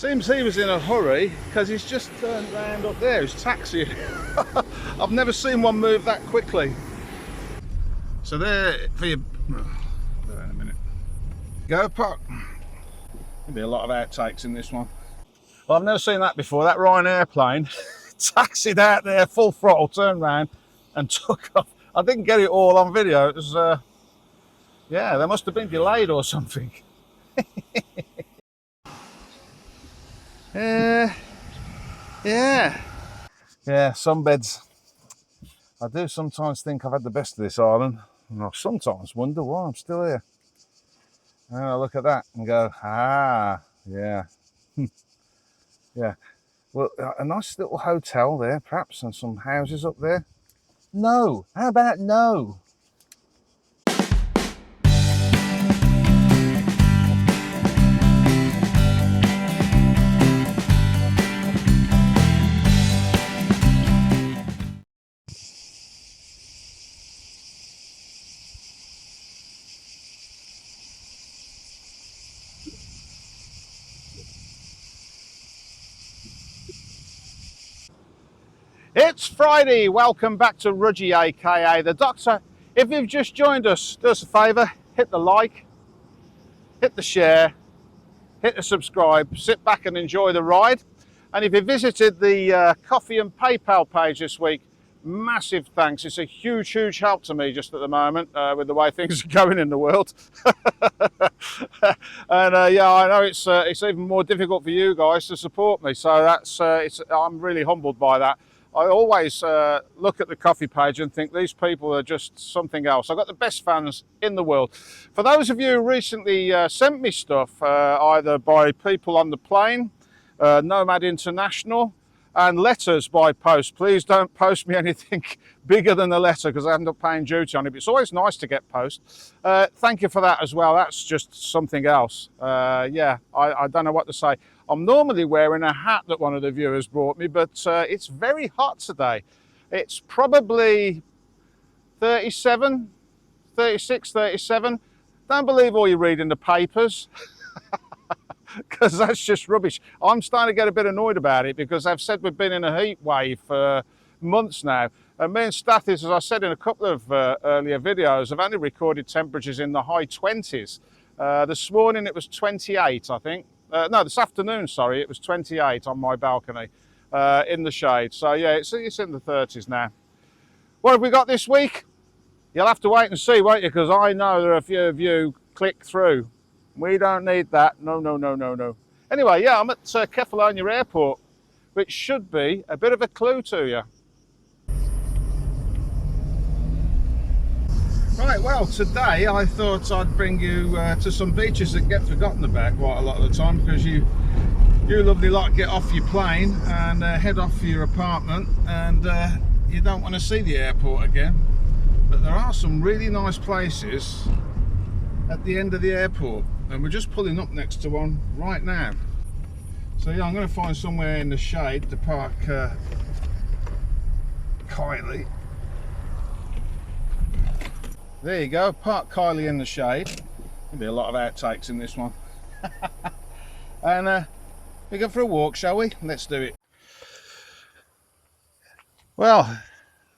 Seems he was in a hurry because he's just turned round up there. He's taxiing. I've never seen one move that quickly. So there for you. There in a minute. Go park. There'll be a lot of outtakes in this one. Well, I've never seen that before. That Ryan airplane taxied out there full throttle, turned round and took off. I didn't get it all on video. It was, yeah, they must have been delayed or something. Yeah, sunbeds. I do sometimes think I've had the best of this island, and I sometimes wonder why I'm still here. And I look at that and go, yeah. Yeah. Well, a nice little hotel there, perhaps, and some houses up there. No. How about no? It's Friday. Welcome back to Rudge, aka the Doctor. If you've just joined us, do us a favour, hit the like, hit the share, hit the subscribe, sit back and enjoy the ride. And if you visited the Coffee and PayPal page this week, massive thanks. It's a huge help to me just at the moment with the way things are going in the world. And yeah, I know it's even more difficult for you guys to support me. So I'm really humbled by that. I always look at the coffee page and think these people are just something else. I've got the best fans in the world. For those of you who recently sent me stuff, either by people on the plane, Nomad International, and letters by post, please don't post me anything bigger than a letter because I end up paying duty on it. But it's always nice to get post. Thank you for that as well. That's just something else. Yeah, I don't know what to say. I'm normally wearing a hat that one of the viewers brought me, but it's very hot today. It's probably 37, 36, 37. Don't believe all you read in the papers. Because that's just rubbish. I'm starting to get a bit annoyed about it because I've said we've been in a heat wave for months now. And me and Stathis, as I said in a couple of earlier videos, have only recorded temperatures in the high 20s. This morning it was 28, I think. No, this afternoon, sorry, it was 28 on my balcony in the shade. So yeah, it's in the 30s now. What have we got this week? You'll have to wait and see, won't you? Because I know there are a few of you click through. We don't need that. No. Anyway, yeah, I'm at Kefalonia Airport, which should be a bit of a clue to you. Right, well, today I thought I'd bring you to some beaches that get forgotten about quite a lot of the time because you lovely lot get off your plane and head off for your apartment and you don't want to see the airport again. But there are some really nice places at the end of the airport. And we're just pulling up next to one right now. So yeah, I'm going to find somewhere in the shade to park Kylie. There you go, park Kylie in the shade. There'll be a lot of outtakes in this one. And we go for a walk, shall we? Let's do it. Well,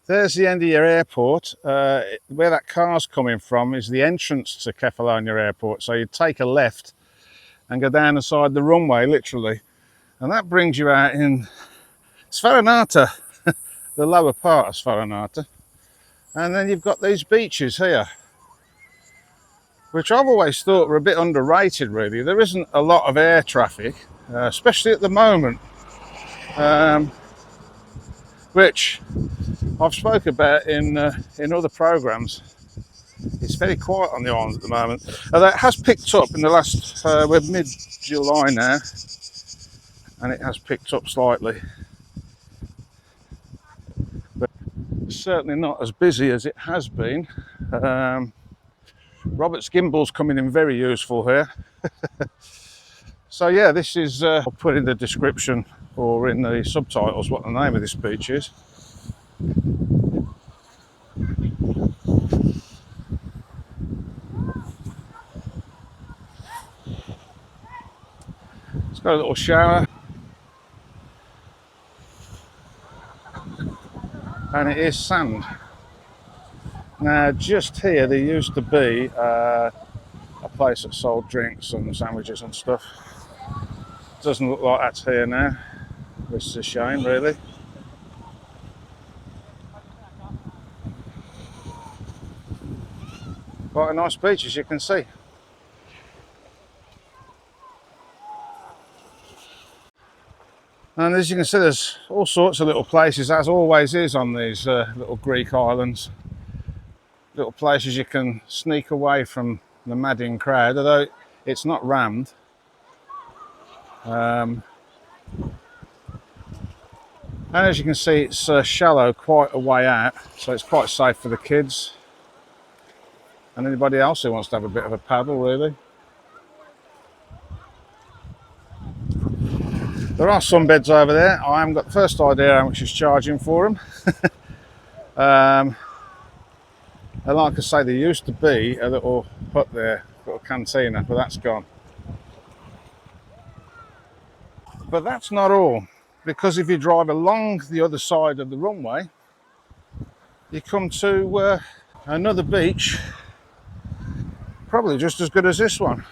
there's the end of your airport. Where that car's coming from is the entrance to Kefalonia Airport. So you take a left and go down the side of the runway, literally. And that brings you out in Sfaranata, the lower part of Sfaranata. And then you've got these beaches here, which I've always thought were a bit underrated, really. There isn't a lot of air traffic, especially at the moment. Which I've spoken about in other programs. It's very quiet on the island at the moment. That has picked up in the last, we're mid-July now, and it has picked up slightly. But it's certainly not as busy as it has been. Robert's gimbal's coming in very useful here. So yeah, this is, I'll put in the description or in the subtitles what the name of this beach is. got a little shower, and it is sand. Now, just here there used to be a place that sold drinks and sandwiches and stuff. Doesn't look like that's here now, which is a shame, really. Quite a nice beach, as you can see. And as you can see, there's all sorts of little places, as always is on these little Greek islands. Little places you can sneak away from the madding crowd, although it's not rammed. And as you can see, it's shallow quite a way out, so it's quite safe for the kids and anybody else who wants to have a bit of a paddle, really. There are some beds over there. I haven't got the first idea how much is charging for them. And like I say, there used to be a little hut there, a little cantina, but that's gone. But that's not all, because if you drive along the other side of the runway, you come to another beach, probably just as good as this one.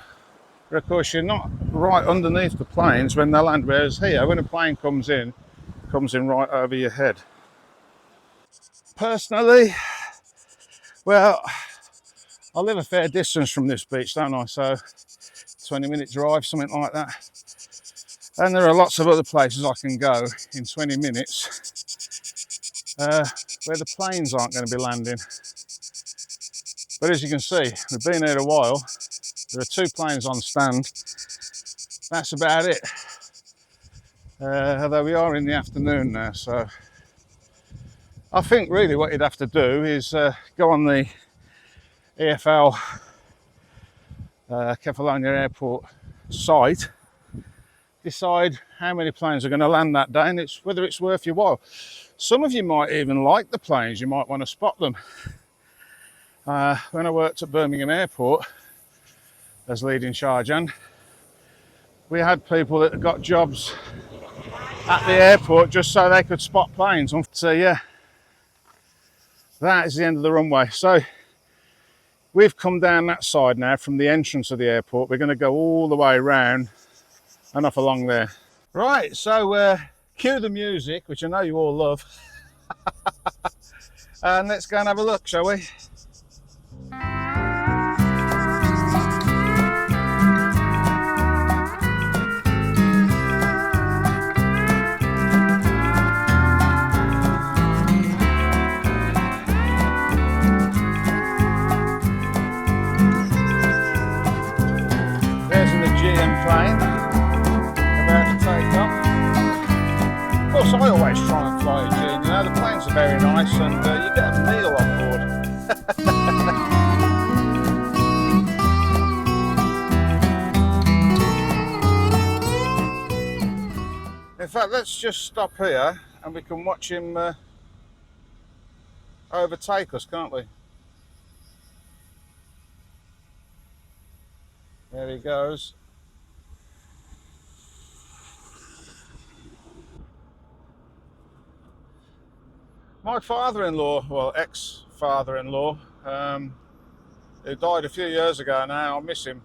But of course, you're not right underneath the planes when they land, whereas here, when a plane comes in right over your head. Personally, well, I live a fair distance from this beach, don't I? So 20-minute drive, something like that. And there are lots of other places I can go in 20 minutes where the planes aren't going to be landing. But as you can see, we've been here a while. There are 2 planes on stand. That's about it. Although we are in the afternoon now, so I think really what you'd have to do is go on the EFL Kefalonia Airport site, decide how many planes are going to land that day, and whether it's worth your while. Some of you might even like the planes, you might want to spot them. When I worked at Birmingham Airport as lead in charge, and we had people that got jobs at the airport just so they could spot planes. So yeah, that is the end of the runway. So we've come down that side now from the entrance of the airport. We're going to go all the way around and off along there. Right, so cue the music, which I know you all love. And let's go and have a look, shall we? Plane about to take off. Of course, I always try and fly a G, you know, the planes are very nice and you get a meal on board. In fact, let's just stop here and we can watch him overtake us, can't we? There he goes. My father-in-law, well, ex-father-in-law, who died a few years ago now, I miss him.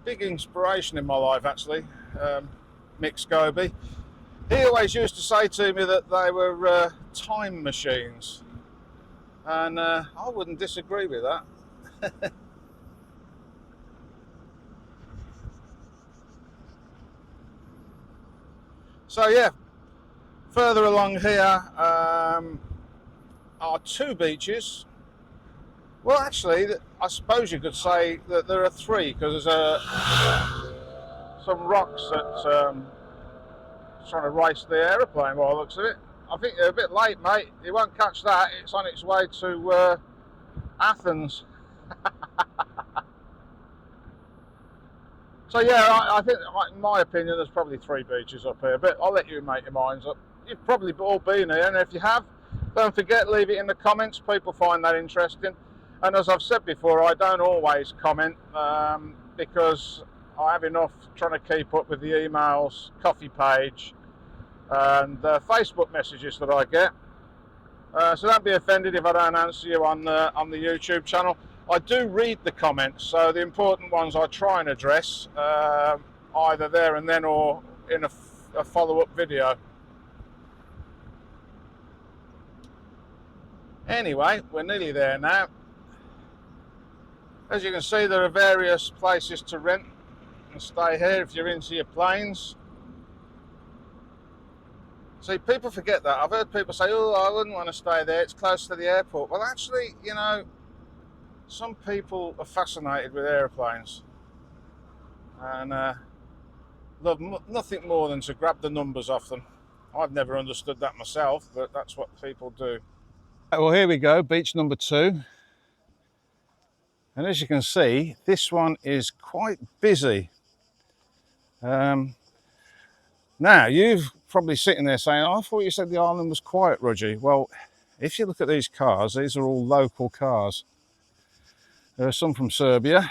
Big inspiration in my life, actually, Mick Scobie. He always used to say to me that they were time machines, and I wouldn't disagree with that. So yeah, further along here are 2 beaches. Well, actually, I suppose you could say that there are 3, because there's some rocks that's trying to race the aeroplane by the looks of it. I think you're a bit late, mate. You won't catch that. It's on its way to Athens. So yeah, I think, in my opinion, there's probably 3 beaches up here, but I'll let you make your minds up. You've probably all been here, and if you have, don't forget, leave it in the comments. People find that interesting. And as I've said before, I don't always comment because I have enough trying to keep up with the emails, coffee page, and Facebook messages that I get. So don't be offended if I don't answer you on the YouTube channel. I do read the comments, so the important ones I try and address either there and then or in a follow-up video. Anyway, we're nearly there now. As you can see, there are various places to rent and stay here if you're into your planes. See, people forget that. I've heard people say, oh, I wouldn't want to stay there, it's close to the airport. Well, actually, you know, some people are fascinated with airplanes and love nothing more than to grab the numbers off them. I've never understood that myself, but that's what people do. Well, here we go, beach number 2. And as you can see, this one is quite busy. Now, you're probably sitting there saying, oh, I thought you said the island was quiet, Rudge. Well, if you look at these cars, these are all local cars. There are some from Serbia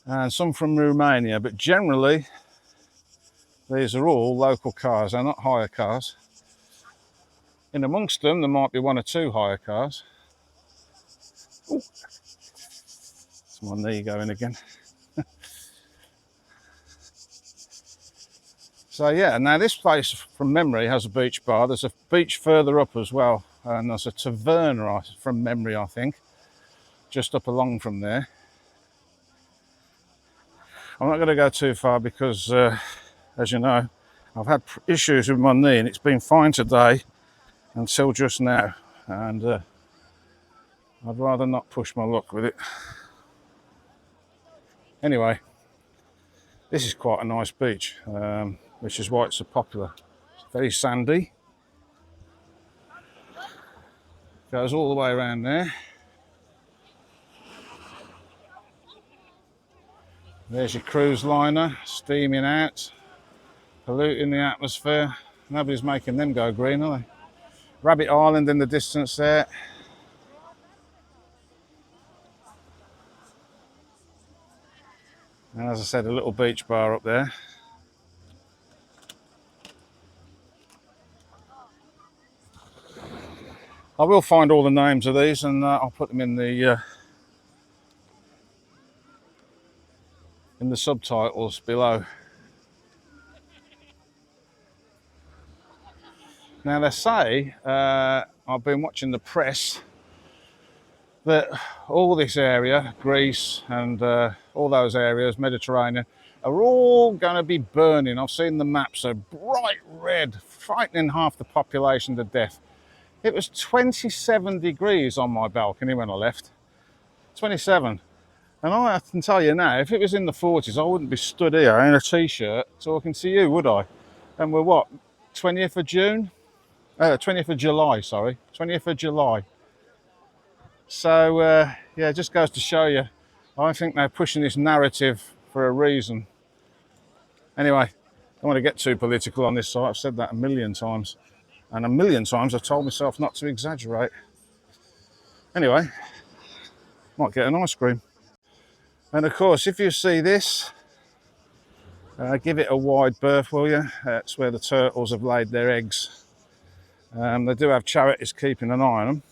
and some from Romania, but generally these are all local cars. They're not hire cars. In amongst them, there might be 1 or 2 hire cars. Ooh. It's my knee going again. So yeah, now this place from memory has a beach bar. There's a beach further up as well, and there's a taverna from memory, I think, just up along from there. I'm not going to go too far because, as you know, I've had issues with my knee and it's been fine today until just now, and I'd rather not push my luck with it. Anyway, this is quite a nice beach, which is why it's so popular. It's very sandy. Goes all the way around there. There's your cruise liner steaming out, polluting the atmosphere. Nobody's making them go green, are they? Rabbit Island in the distance there. And as I said, a little beach bar up there. I will find all the names of these and I'll put them in the subtitles below. Now they say, I've been watching the press, that all this area, Greece and all those areas, Mediterranean, are all going to be burning. I've seen the maps, so bright red, frightening half the population to death. It was 27 degrees on my balcony when I left. 27. And I can tell you now, if it was in the 40s, I wouldn't be stood here in a t-shirt talking to you, would I? And we're what, 20th of June? 20th of July, sorry. 20th of July. So, yeah, it just goes to show you, I think they're pushing this narrative for a reason. Anyway, I don't want to get too political on this site. I've said that a million times. And a million times I've told myself not to exaggerate. Anyway, might get an ice cream. And of course, if you see this, give it a wide berth, will you? That's where the turtles have laid their eggs. They do have charities keeping an eye on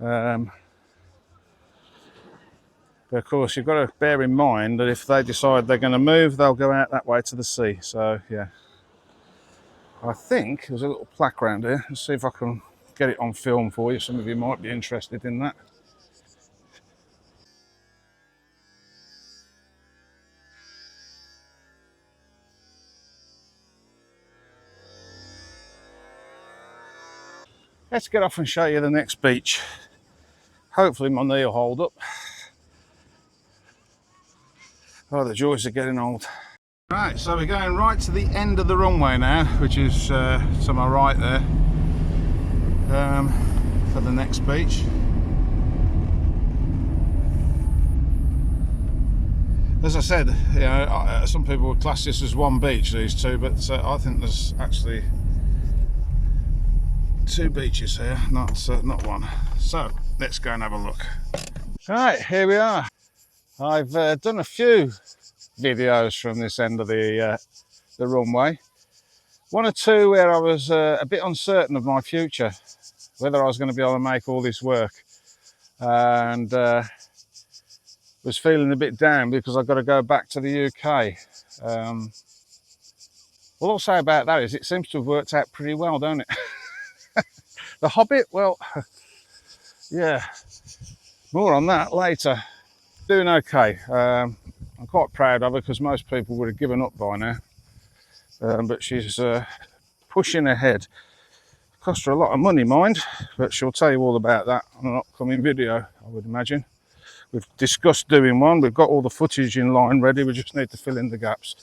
them. But of course, you've got to bear in mind that if they decide they're going to move, they'll go out that way to the sea. So, yeah. I think there's a little plaque around here. Let's see if I can get it on film for you. Some of you might be interested in that. Let's get off and show you the next beach. Hopefully my knee will hold up. Oh, the joys of getting old. Right, so we're going right to the end of the runway now, which is to my right there, for the next beach. As I said, you know, some people would class this as one beach, these two, but I think there's actually two beaches here, not one. So let's go and have a look. Right, here we are. I've done a few videos from this end of the runway. One or two where I was a bit uncertain of my future, whether I was going to be able to make all this work, and was feeling a bit down because I've got to go back to the UK. What I'll say about that is it seems to have worked out pretty well, don't it? The Hobbit, well, yeah, more on that later. Doing okay. I'm quite proud of her because most people would have given up by now. But she's pushing ahead. Cost her a lot of money, mind, but she'll tell you all about that on an upcoming video, I would imagine. We've discussed doing one. We've got all the footage in line ready. We just need to fill in the gaps.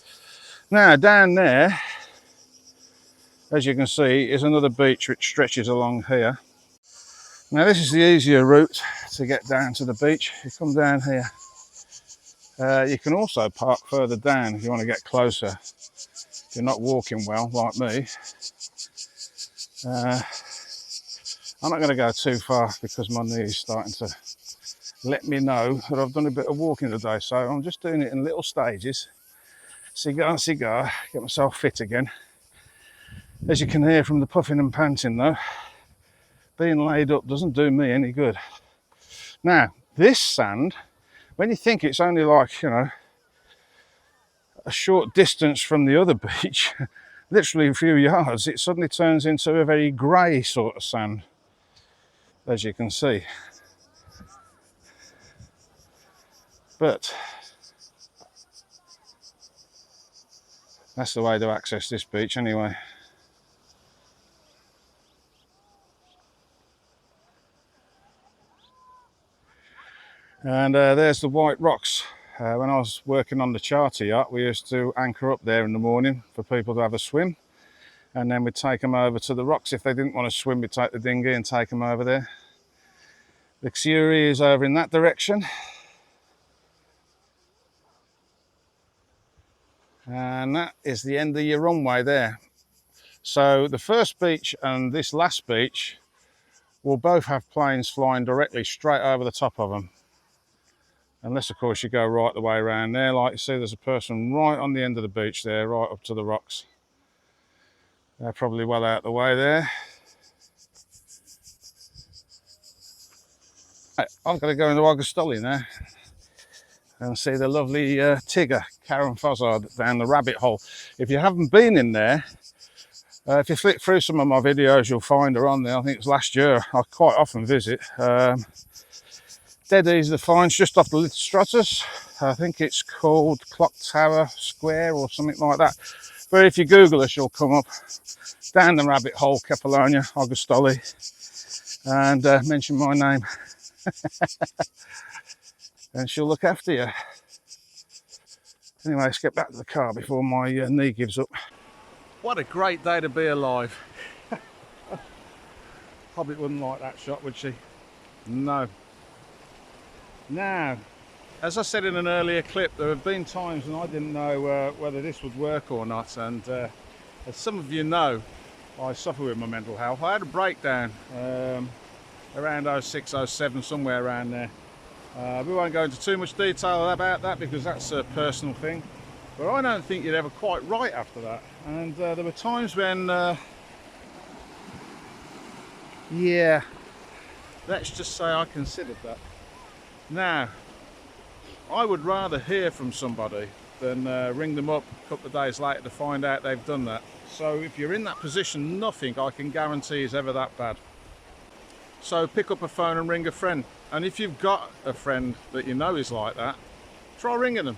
Now, down there, as you can see, is another beach which stretches along here. Now, this is the easier route to get down to the beach. You come down here. You can also park further down if you want to get closer. If you're not walking well, like me. I'm not going to go too far because my knee is starting to let me know that I've done a bit of walking today. So I'm just doing it in little stages. Cigar, cigar, get myself fit again. As you can hear from the puffing and panting though, being laid up doesn't do me any good. Now, this sand, when you think it's only like, you know, a short distance from the other beach, literally a few yards, it suddenly turns into a very grey sort of sand, as you can see. But that's the way to access this beach anyway. And there's the white rocks. When I was working on the charter yacht, we used to anchor up there in the morning for people to have a swim, and then we'd take them over to the rocks. If they didn't want to swim, we'd take the dinghy and take them over there. The Xuri is over in that direction, and that is the end of your runway there. So the first beach and this last beach will both have planes flying directly straight over the top of them. Unless, of course, you go right the way around there. Like you see, there's a person right on the end of the beach there, right up to the rocks. They're probably well out of the way there. I've got to go into Augustoli now and see the lovely Tigger, Karen Fozzard, down the rabbit hole. If you haven't been in there, if you flick through some of my videos, you'll find her on there. I think it was last year. I quite often visit. Dead easy to find, it's just off the Little Stratus. I think it's called Clock Tower Square or something like that. But if you Google us, you'll come up down the rabbit hole, Kefalonia, Augustoli, and mention my name. And she'll look after you. Anyway, let's get back to the car before my knee gives up. What a great day to be alive. Hobbit wouldn't like that shot, would she? No. Now, as I said in an earlier clip, there have been times when I didn't know whether this would work or not, and as some of you know, I suffer with my mental health. I had a breakdown around 06, 07, somewhere around there. We won't go into too much detail about that because that's a personal thing, but I don't think you're ever quite right after that. And there were times when, yeah, let's just say I considered that. Now, I would rather hear from somebody than ring them up a couple of days later to find out they've done that. So if you're in that position, nothing I can guarantee is ever that bad. So pick up a phone and ring a friend. And if you've got a friend that you know is like that, try ringing them.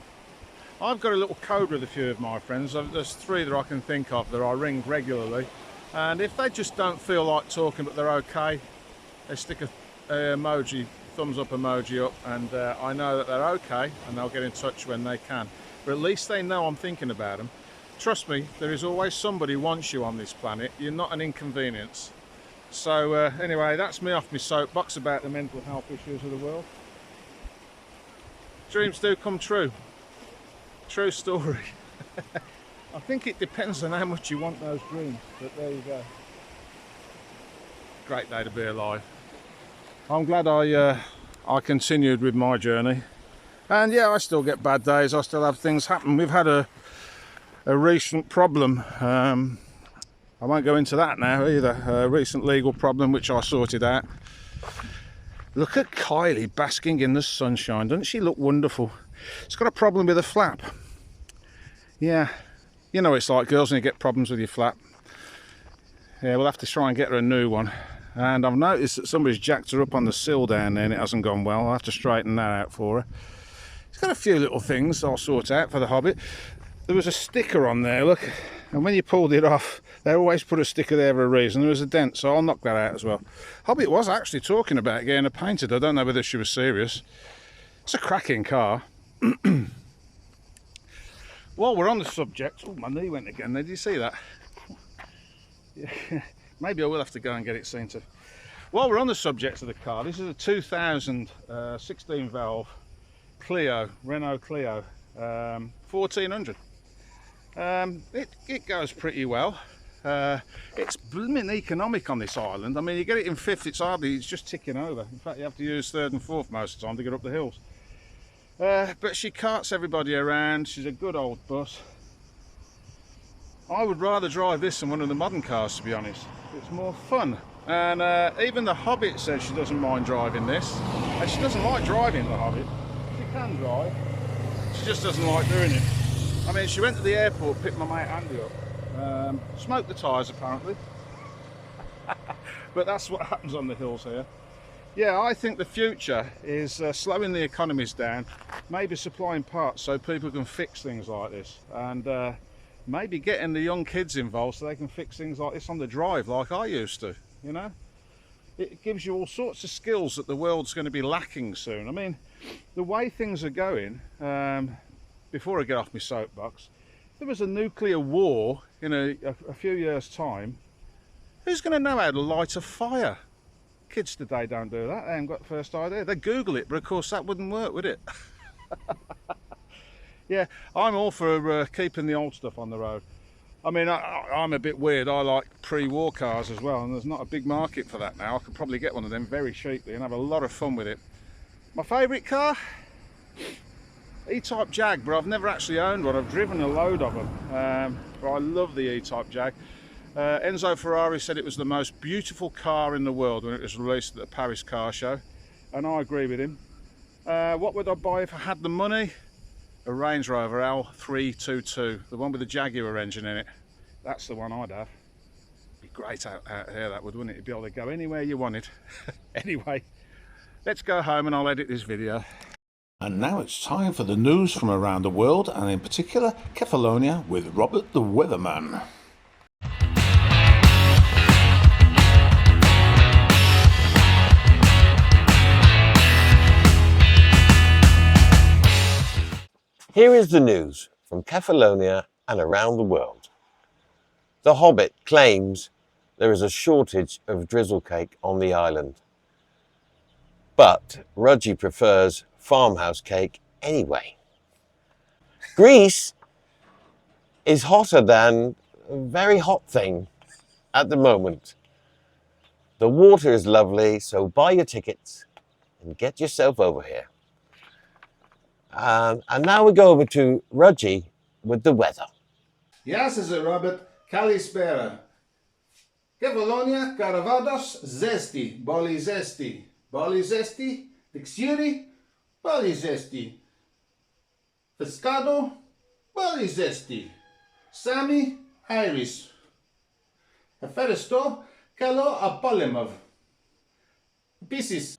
I've got a little code with a few of my friends. There's 3 that I can think of that I ring regularly. And if they just don't feel like talking but they're okay, they stick a emoji, thumbs up emoji up, and I know that they're okay and they'll get in touch when they can. But at least they know I'm thinking about them. Trust me, there is always somebody who wants you on this planet. You're not an inconvenience. So anyway, that's me off my soapbox about the mental health issues of the world. Dreams do come true. True story. I think it depends on how much you want those dreams, but there you go. Great day to be alive. I'm glad I continued with my journey. And yeah, I still get bad days. I still have things happen. We've had a recent problem. I won't go into that now either. A recent legal problem which I sorted out. Look at Kylie basking in the sunshine. Doesn't she look wonderful? It's got a problem with a flap. Yeah, you know it's like girls when you get problems with your flap. Yeah, we'll have to try and get her a new one. And I've noticed that somebody's jacked her up on the sill down there and it hasn't gone well. I'll have to straighten that out for her. It's got a few little things I'll sort out for the Hobbit. There was a sticker on there, look, and when you pulled it off, they always put a sticker there for a reason. There was a dent, so I'll knock that out as well. Hobbit was actually talking about getting it painted. I don't know whether she was serious. It's a cracking car. While we're on the subject, oh, my knee went again. Did you see that? Yeah. Maybe I will have to go and get it seen to. While we're on the subject of the car, this is a 2000 16 valve Clio, Renault Clio, 1400. It goes pretty well. It's blooming economic on this island. I mean, you get it in fifth, it's just ticking over. In fact, you have to use third and fourth most of the time to get up the hills. But she carts everybody around. She's a good old bus. I would rather drive this than one of the modern cars, to be honest. It's more fun. And even the Hobbit says she doesn't mind driving this. And she doesn't like driving the Hobbit. She can drive. She just doesn't like doing it. I mean, she went to the airport, picked my mate Andy up. Smoked the tyres, apparently. But that's what happens on the hills here. Yeah, I think the future is slowing the economies down, maybe supplying parts so people can fix things like this, and maybe getting the young kids involved so they can fix things like this on the drive like I used to, you know. It gives you all sorts of skills that the world's going to be lacking soon. I mean, the way things are going, before I get off my soapbox, if there was a nuclear war in a few years' time, who's going to know how to light a fire? Kids today don't do that. They haven't got the first idea. They Google it, but of course that wouldn't work, would it? Yeah, I'm all for keeping the old stuff on the road. I mean, I'm a bit weird. I like pre-war cars as well, and there's not a big market for that now. I could probably get one of them very cheaply and have a lot of fun with it. My favourite car? E-Type Jag, but I've never actually owned one. I've driven a load of them, but I love the E-Type Jag. Enzo Ferrari said it was the most beautiful car in the world when it was released at the Paris car show, and I agree with him. What would I buy if I had the money? A Range Rover L322, the one with the Jaguar engine in it. That's the one I'd have. Be great out here, that would, wouldn't it? You'd be able to go anywhere you wanted. Anyway, let's go home and I'll edit this video. And now it's time for the news from around the world, and in particular Kefalonia with Robert the Weatherman. Here is the news from Kefalonia and around the world. The Hobbit claims there is a shortage of drizzle cake on the island, but Rudge prefers farmhouse cake anyway. Greece is hotter than a very hot thing at the moment. The water is lovely, so buy your tickets and get yourself over here. And now we go over to Rudge with the weather. Γεια σας, Robert. Καλησπέρα. Kefalonia, Karavados, zesty, boli zesty. Boli zesty, Dixiri, boli zesty. Pescado, boli zesty. Sami, Iris. Ευχαριστώ, καλό απόλαιμμα. Pieces.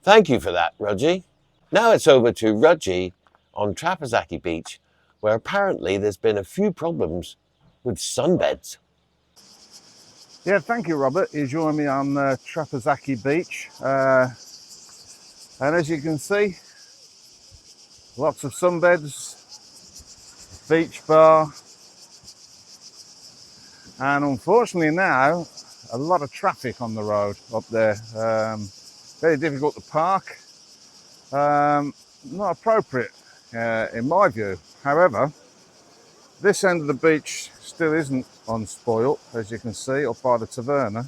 Thank you for that, Rudge. Now it's over to Rudge on Trapezaki Beach, where apparently there's been a few problems with sunbeds. Yeah, thank you, Robert. You joined me on Trapezaki Beach. And as you can see, lots of sunbeds, beach bar, and unfortunately now, a lot of traffic on the road up there. Very difficult to park, not appropriate in my view. However, this end of the beach still isn't unspoilt, as you can see, up by the taverna.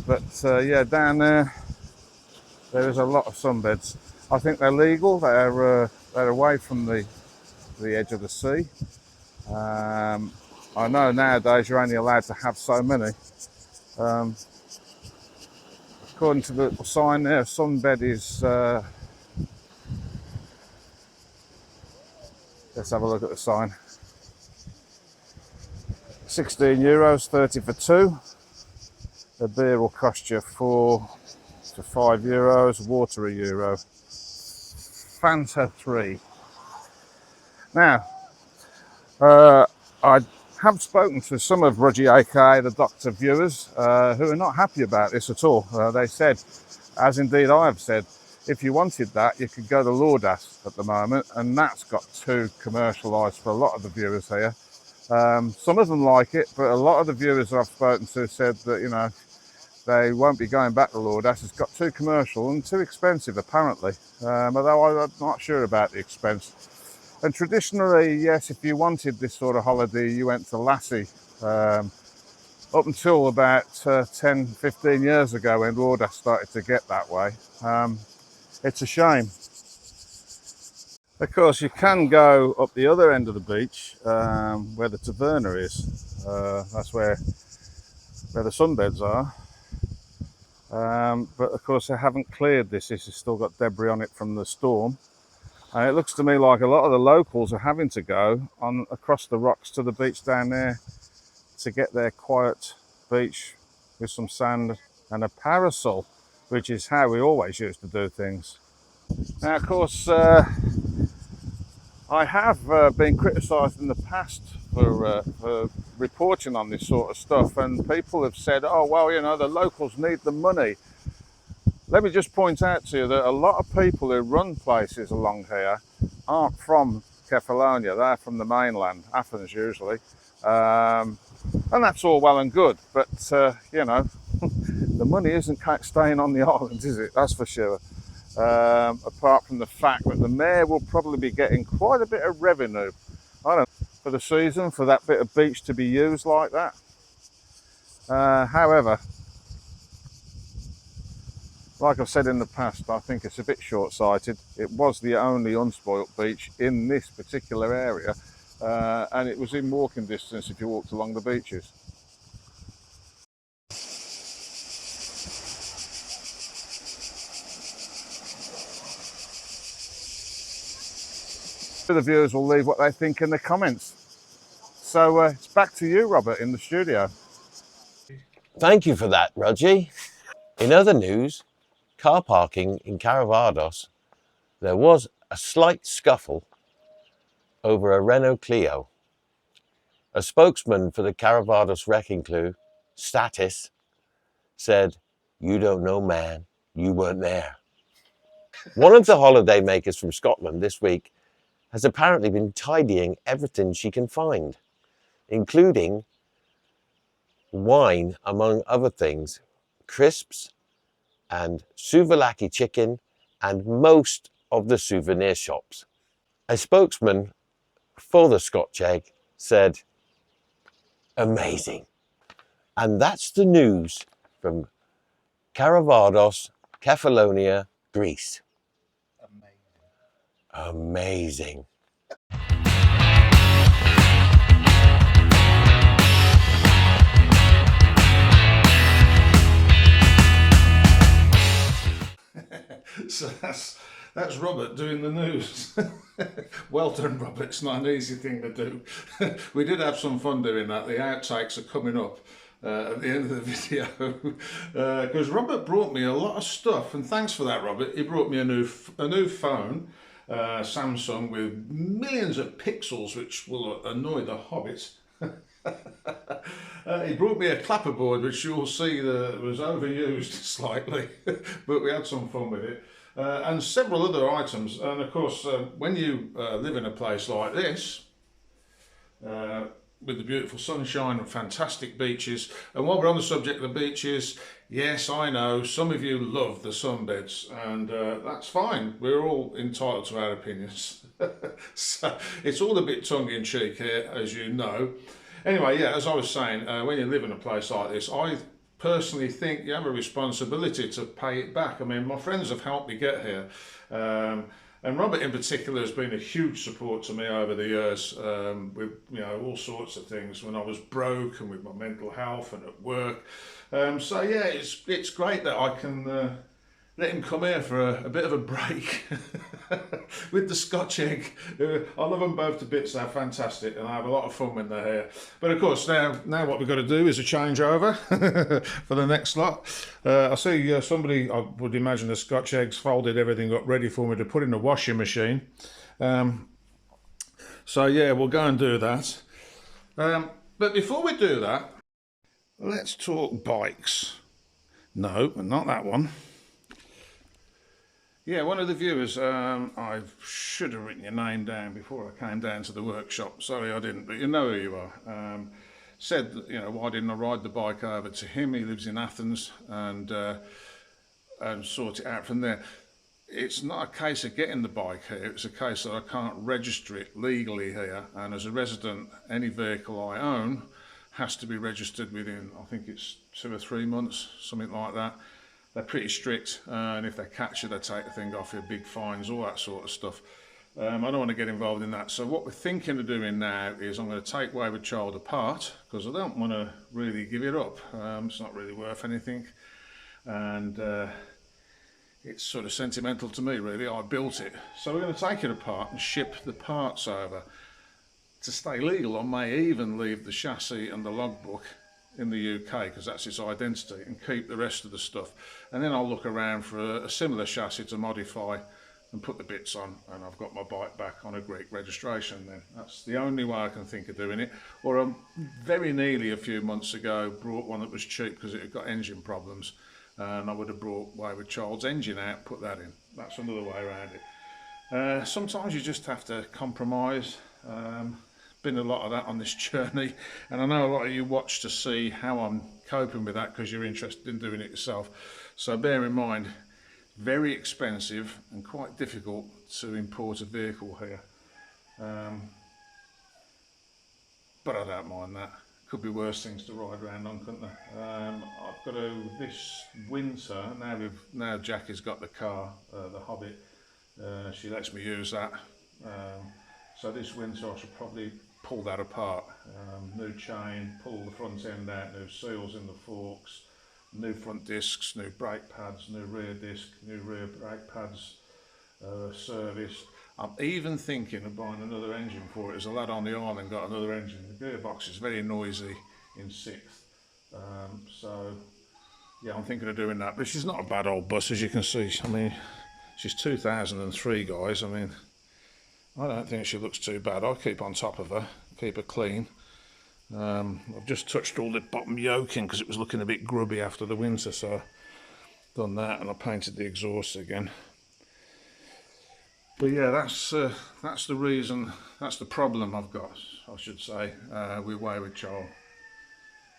But yeah, down there, there is a lot of sunbeds. I think they're legal. They're away from the edge of the sea. I know nowadays you're only allowed to have so many. According to the sign there, sunbed is. Let's have a look at the sign. €16, 30 for two. The beer will cost you €4 to €5. Water €1. Fanta 3. Now, I have spoken to some of Rudge, aka the Doctor viewers, who are not happy about this at all. They said, as indeed I have said, if you wanted that, you could go to Lordas at the moment, and that's got too commercialised for a lot of the viewers here. Some of them like it, but a lot of the viewers I've spoken to said that, you know, they won't be going back to Lordas. It's got too commercial and too expensive, apparently, although I'm not sure about the expense. And traditionally, yes, if you wanted this sort of holiday, you went to Lassie. Up until about 10, 15 years ago when Lordas started to get that way. It's a shame. Of course, you can go up the other end of the beach where the taverna is. That's where the sunbeds are. But of course, they haven't cleared this. This has still got debris on it from the storm. And it looks to me like a lot of the locals are having to go on across the rocks to the beach down there to get their quiet beach with some sand and a parasol, which is how we always used to do things. Now, of course, I have been criticised in the past for reporting on this sort of stuff, and people have said, oh, well, you know, the locals need the money. Let me just point out to you that a lot of people who run places along here aren't from Kefalonia. They're from the mainland, Athens usually. And that's all well and good, but, you know, the money isn't staying on the island, is it? That's for sure. Apart from the fact that the mayor will probably be getting quite a bit of revenue, I don't know, for the season, for that bit of beach to be used like that. However, like I've said in the past, I think it's a bit short-sighted. It was the only unspoilt beach in this particular area, and it was in walking distance if you walked along the beaches. The viewers will leave what they think in the comments. So it's back to you, Robert, in the studio. Thank you for that, Rudge. In other news, car parking in Kefalonia, there was a slight scuffle over a Renault Clio. A spokesman for the Kefalonia wrecking crew, Status, said, "You don't know, man, you weren't there." One of the holiday makers from Scotland this week has apparently been tidying everything she can find, including wine, among other things, crisps and souvlaki chicken, and most of the souvenir shops. A spokesman for the Scotch Egg said, "Amazing." And that's the news from Kefalonia, Greece. Amazing. So that's Robert doing the news. Well done, Robert. It's not an easy thing to do. We did have some fun doing that. The outtakes are coming up at the end of the video, because Robert brought me a lot of stuff, and thanks for that, Robert. He brought me a new phone, Samsung, with millions of pixels, which will annoy the hobbits. He brought me a clapperboard, which you'll see that was overused slightly, but we had some fun with it, and several other items. And of course, when you live in a place like this, with the beautiful sunshine and fantastic beaches, and while we're on the subject of the beaches, yes, I know some of you love the sunbeds, and that's fine. We're all entitled to our opinions. So it's all a bit tongue-in-cheek here, as you know. Anyway, yeah, as I was saying, when you live in a place like this, I personally think you have a responsibility to pay it back. I mean, my friends have helped me get here, and Robert in particular has been a huge support to me over the years, with all sorts of things when I was broke and with my mental health and at work. So yeah, it's great that I can let him come here for a bit of a break with the Scotch egg. I love them both to bits, they're fantastic, and I have a lot of fun when they're here. But of course, now what we've got to do is a changeover for the next lot. I see somebody, I would imagine the Scotch eggs, folded everything up ready for me to put in the washing machine. So yeah, we'll go and do that. But before we do that, let's talk bikes. No, not that one. Yeah, one of the viewers, I should have written your name down before I came down to the workshop. Sorry I didn't, but you know who you are. Said, why didn't I ride the bike over to him? He lives in Athens, and sort it out from there. It's not a case of getting the bike here, it's a case that I can't register it legally here, and as a resident, any vehicle I own has to be registered within, I think it's 2 or 3 months, something like that. They're pretty strict, and if they catch you, they take the thing off you, big fines, all that sort of stuff. I don't want to get involved in that. So what we're thinking of doing now is I'm going to take Wayward Child apart, because I don't want to really give it up. It's not really worth anything, and it's sort of sentimental to me, really. I built it. So we're going to take it apart and ship the parts over. To stay legal, I may even leave the chassis and the logbook in the UK, because that's its identity, and keep the rest of the stuff. And then I'll look around for a similar chassis to modify and put the bits on, and I've got my bike back on a Greek registration then. That's the only way I can think of doing it. Or very nearly a few months ago brought one that was cheap because it had got engine problems, and I would have brought Wayward Child's engine out, put that in. That's another way around it. Sometimes you just have to compromise. Been a lot of that on this journey, and I know a lot of you watch to see how I'm coping with that because you're interested in doing it yourself. So bear in mind, very expensive and quite difficult to import a vehicle here, but I don't mind that. Could be worse things to ride around on, couldn't there? I've got this winter now Jackie's got the car, the Hobbit. She lets me use that, so this winter I should probably pull that apart. New chain, pull the front end out, new seals in the forks, new front discs, new brake pads, new rear disc, new rear brake pads, service. I'm even thinking of buying another engine for it. There's a lad on the island got another engine. The gearbox is very noisy in 6th, so yeah, I'm thinking of doing that. But she's not a bad old bus, as you can see. I mean, she's 2003, guys. I mean, I don't think she looks too bad. I'll keep on top of her, keep her clean. I've just touched all the bottom yoking because it was looking a bit grubby after the winter, so I've done that, and I painted the exhaust again. But yeah, that's the reason, that's the problem I've got, I should say, with Wayward Child.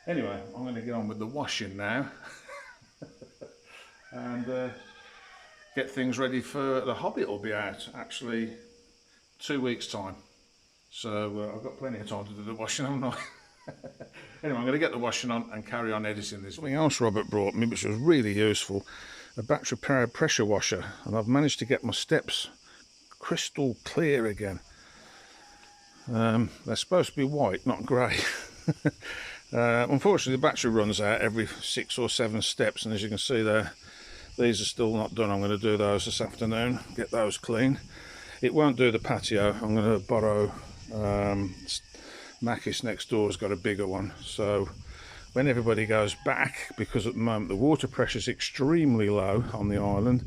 Anyway, I'm going to get on with the washing now and get things ready for the Hobbit. Will be out actually 2 weeks time, so I've got plenty of time to do the washing, haven't I? Anyway, I'm going to get the washing on and carry on editing this. Something else Robert brought me, which was really useful, a battery powered pressure washer, and I've managed to get my steps crystal clear again. They're supposed to be white, not grey. Unfortunately, the battery runs out every 6 or 7 steps, and as you can see there, these are still not done. I'm going to do those this afternoon, get those clean. It won't do the patio. I'm going to borrow Makis next door has got a bigger one, so when everybody goes back, because at the moment the water pressure is extremely low on the island,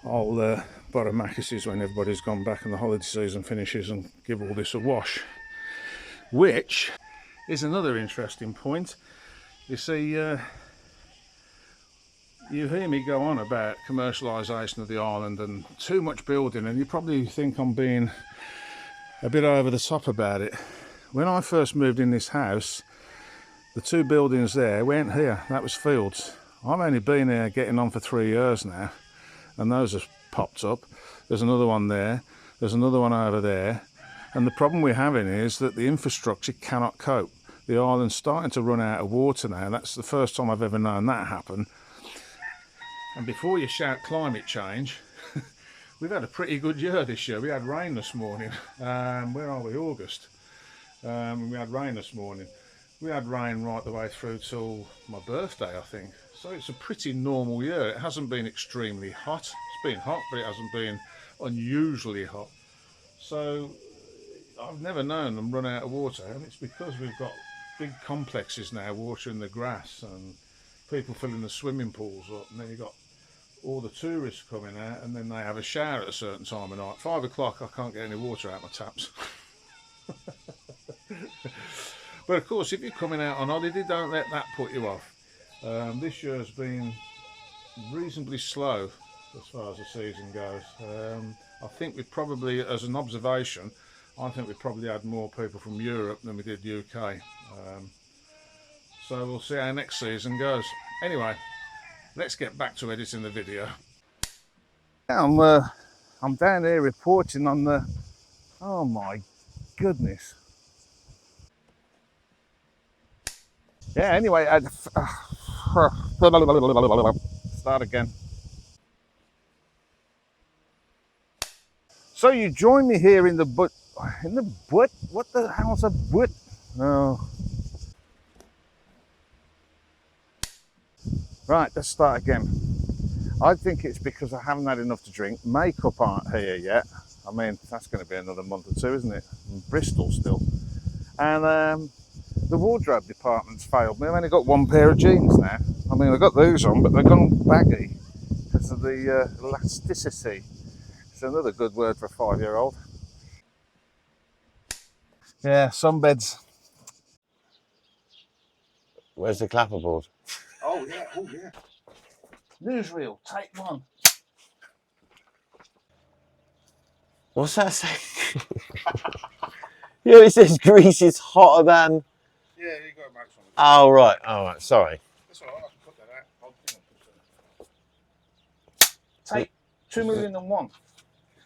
I'll borrow Makis's when everybody's gone back and the holiday season finishes, and give all this a wash. Which is another interesting point. You see, you hear me go on about commercialisation of the island and too much building, and you probably think I'm being a bit over the top about it. When I first moved in this house, the 2 buildings there weren't here. That was fields. I've only been here getting on for 3 years now, and those have popped up. There's another one there, there's another one over there, and the problem we're having is that the infrastructure cannot cope. the island's starting to run out of water now. That's the first time I've ever known that happen. And before you shout climate change, we've had a pretty good year this year. We had rain this morning. Where are we? August. We had rain this morning. We had rain right the way through till my birthday, I think. So it's a pretty normal year. It hasn't been extremely hot. It's been hot, but it hasn't been unusually hot. So I've never known them run out of water, and it's because we've got big complexes now watering the grass and people filling the swimming pools up, and then you've got all the tourists coming out, and then they have a shower at a certain time of night. 5 o'clock, I can't get any water out my taps. But of course, if you're coming out on holiday, don't let that put you off. This year has been reasonably slow as far as the season goes. I think we probably, as an observation, I think we probably had more people from Europe than we did UK. So we'll see how next season goes. Anyway, let's get back to editing the video. I'm down here reporting on the, oh my goodness. Yeah, anyway, start again. So you join me here in the butt. In the butt? What the hell's a butt? Oh. Right, let's start again. I think it's because I haven't had enough to drink. Makeup aren't here yet. I mean, that's going to be another month or two, isn't it? In Bristol still. And the wardrobe department's failed me. I've only got one pair of jeans now. I mean, I've got those on, but they've gone baggy because of the elasticity. It's another good word for a 5-year-old. Yeah, sunbeds. Where's the clapperboard? Oh yeah, oh yeah. Newsreel, take one. What's that saying? Yeah, it says Greece is hotter than... Yeah, you got to make something. Oh, right. Oh, right. Sorry. That's all right, I can put that out. Take 2,000,001.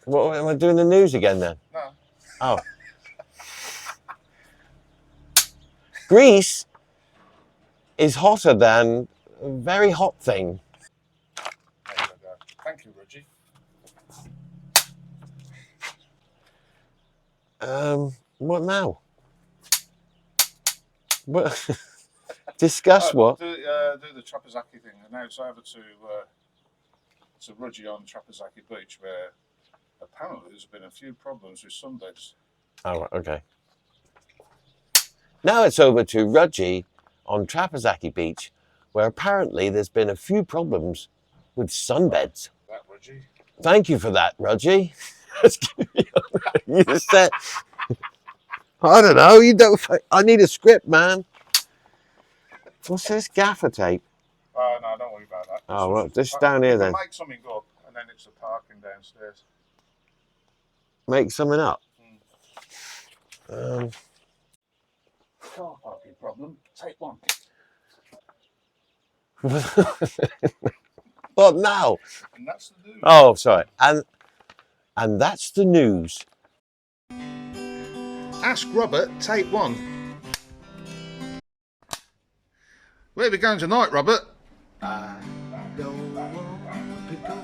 What, am I doing the news again then? No. Oh. Greece is hotter than a very hot thing. There you go. Thank you, Rudge. What now? What? Discuss what? Do the Trapezaki thing. And now it's over to Rudge on Trapezaki Beach, where apparently there's been a few problems with sunbeds. Oh, right, okay. Now it's over to Rudge on Trapezaki Beach, where apparently there's been a few problems with sunbeds. That, Rudge. Thank you for that, Rudge. You just said, I don't know, you don't, I need a script, man. What's this, gaffer tape? Oh, no, don't worry about that. Oh, well, this down here then. Make something up, and then it's the parking downstairs. Make something up? Car parking problem, take one. What now? And that's the news. Oh, sorry. And that's the news. Ask Robert, take one. Where are we going tonight, Robert? I don't want to go.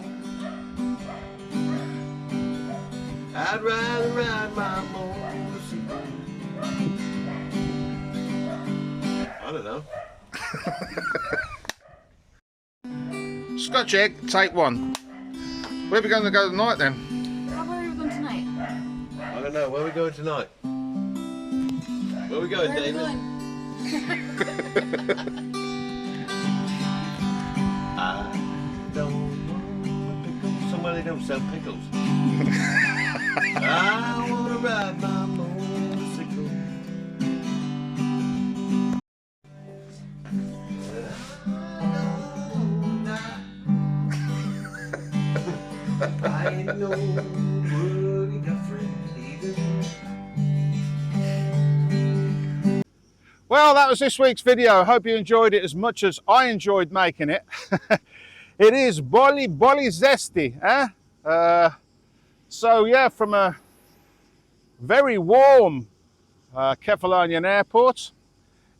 I'd rather ride my motorcycle. I don't know. Scotch egg, take one. Where are we going to go tonight then? Where are we going tonight? I don't know. Where are we going tonight? Where are we going, Where are we David? going? I don't want pickles. Somewhere they don't sell pickles. I want to ride my motorcycle. I ain't no Woody Guthrie either. Well, that was this week's video. I hope you enjoyed it as much as I enjoyed making it. It is Boli Zesti, eh? So yeah, from a very warm Kefalonian airport,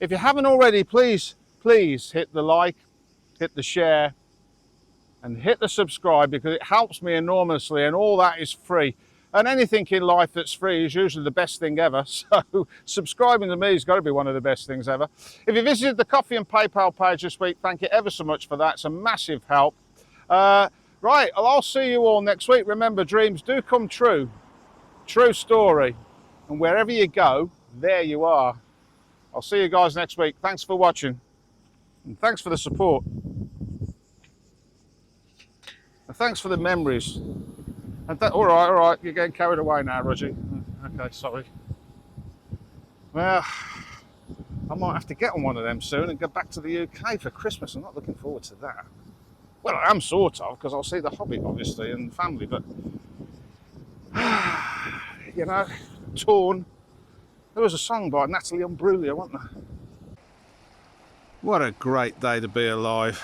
If you haven't already, please hit the like, hit the share, and hit the subscribe, because it helps me enormously, and all that is free. And anything in life that's free is usually the best thing ever. So subscribing to me has got to be one of the best things ever. If you visited the Coffee and PayPal page this week, thank you ever so much for that. It's a massive help. Right, well, I'll see you all next week. Remember, dreams do come true. True story. And wherever you go, there you are. I'll see you guys next week. Thanks for watching. And thanks for the support. And thanks for the memories. And all right, you're getting carried away now, Rudge. Okay, sorry. Well, I might have to get on one of them soon and go back to the UK for Christmas. I'm not looking forward to that. Well, I am sort of, because I'll see the Hobbit, obviously, and family, but, you know, torn. There was a song by Natalie Imbruglia, wasn't there? What a great day to be alive.